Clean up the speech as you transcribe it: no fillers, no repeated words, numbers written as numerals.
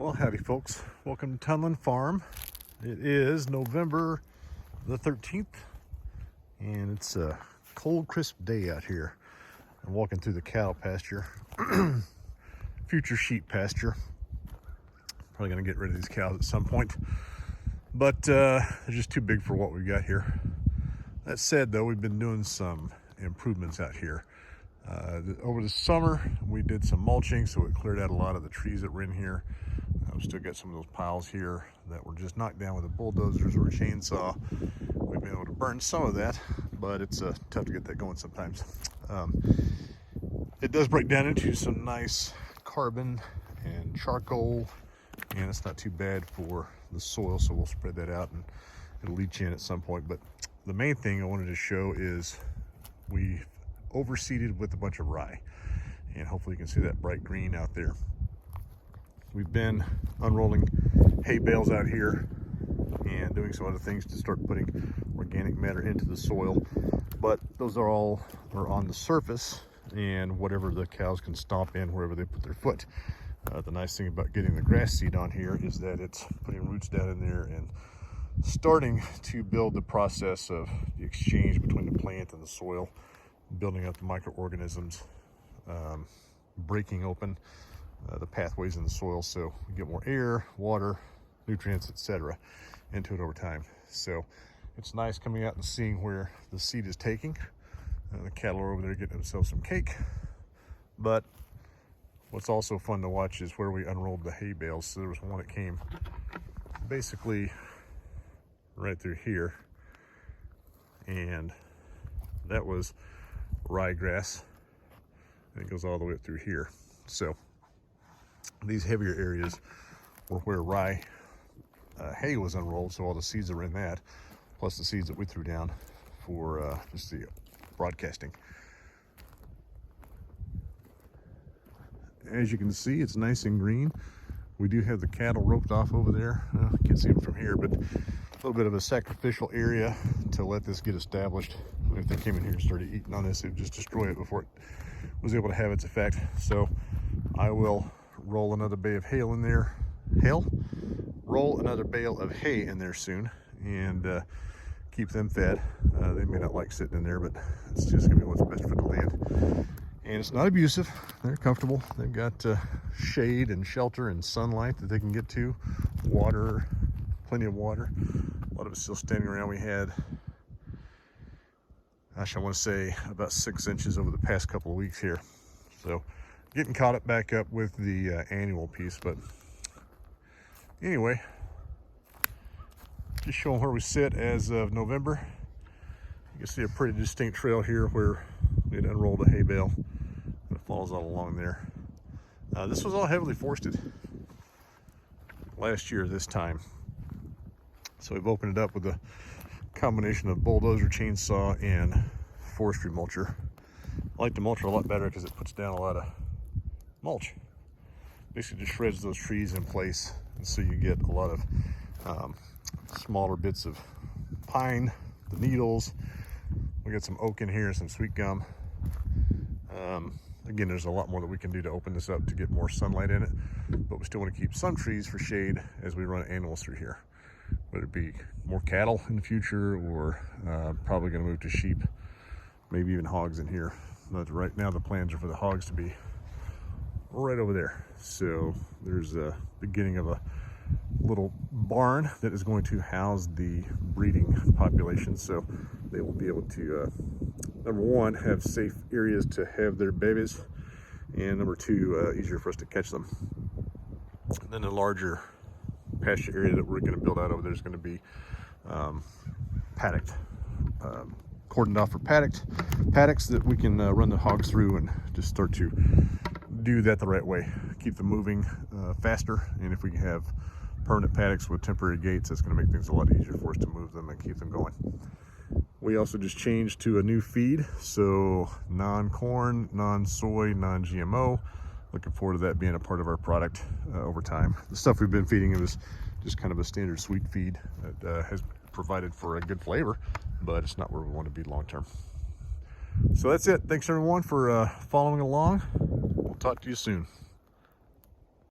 Well, howdy folks. Welcome to Tunland Farm. It is November the 13th, and it's a cold, crisp day out here. I'm walking through the cattle pasture, future sheep pasture. Probably gonna get rid of these cows at some point, but they're just too big for what we've got here. That said, though, we've been doing some improvements out here. Over the summer, we did some mulching, so it cleared out a lot of the trees that were in here. We've still got some of those piles here that were just knocked down with the bulldozers or a chainsaw. We've been able to burn some of that, but it's tough to get that going sometimes. It does break down into some nice carbon and charcoal, and it's not too bad for the soil, so we'll spread that out and it'll leach in at some point. But the main thing I wanted to show is we overseeded with a bunch of rye, and hopefully you can see that bright green out there. We've been unrolling hay bales out here and doing some other things to start putting organic matter into the soil, but those are all on the surface and whatever the cows can stomp in wherever they put their foot. The nice thing about getting the grass seed on here is that it's putting roots down in there and starting to build the process of the exchange between the plant and the soil, building up the microorganisms, breaking open the pathways in the soil, so we get more air, water, nutrients, etc. into it over time. So it's nice coming out and seeing where the seed is taking. The cattle are over there getting themselves some cake, but what's also fun to watch is where we unrolled the hay bales. So there was one that came basically right through here, and that was ryegrass, and it goes all the way up through here. So these heavier areas were where rye hay was unrolled, so all the seeds are in that, plus the seeds that we threw down for just the broadcasting. As you can see, it's nice and green. We do have the cattle roped off over there. You can't see them from here, but a little bit of a sacrificial area to let this get established. If they came in here and started eating on this, it would just destroy it before it was able to have its effect. So I will roll another bale of hay in there. Roll another bale of hay in there soon, and keep them fed. They may not like sitting in there, but it's just gonna be what's best for the land. And it's not abusive. They're comfortable. They've got shade and shelter and sunlight that they can get to. Water, plenty of water. A lot of it's still standing around. We had, gosh, I want to say about 6 inches over the past couple of weeks here. So getting caught up back up with the annual piece. But anyway, just showing where we sit as of November. You can see a pretty distinct trail here where we had unrolled a hay bale, and it follows all along there. This was all heavily forested last year this time, so we've opened it up with a combination of bulldozer, chainsaw, and forestry mulcher. I like the mulcher a lot better because it puts down a lot of mulch. Basically just shreds those trees in place, and so you get a lot of smaller bits of pine, the needles. We got some oak in here, some sweet gum. Again, there's a lot more that we can do to open this up to get more sunlight in it, but we still want to keep some trees for shade as we run animals through here, whether it be more cattle in the future, or probably going to move to sheep, maybe even hogs in here. But right now the plans are for the hogs to be right over there. So there's a beginning of a little barn that is going to house the breeding population, so they will be able to number one, have safe areas to have their babies, and number two, easier for us to catch them. And then the larger pasture area that we're going to build out over there is going to be paddocked, cordoned off for paddocks that we can run the hogs through and just start to do that the right way, keep them moving faster. And if we can have permanent paddocks with temporary gates, that's going to make things a lot easier for us to move them and keep them going. We also just changed to a new feed, so non-corn, non-soy, non-GMO. Looking forward to that being a part of our product over time. The stuff we've been feeding is just kind of a standard sweet feed that has provided for a good flavor, but it's not where we want to be long term. So that's it. Thanks everyone for following along. We'll talk to you soon.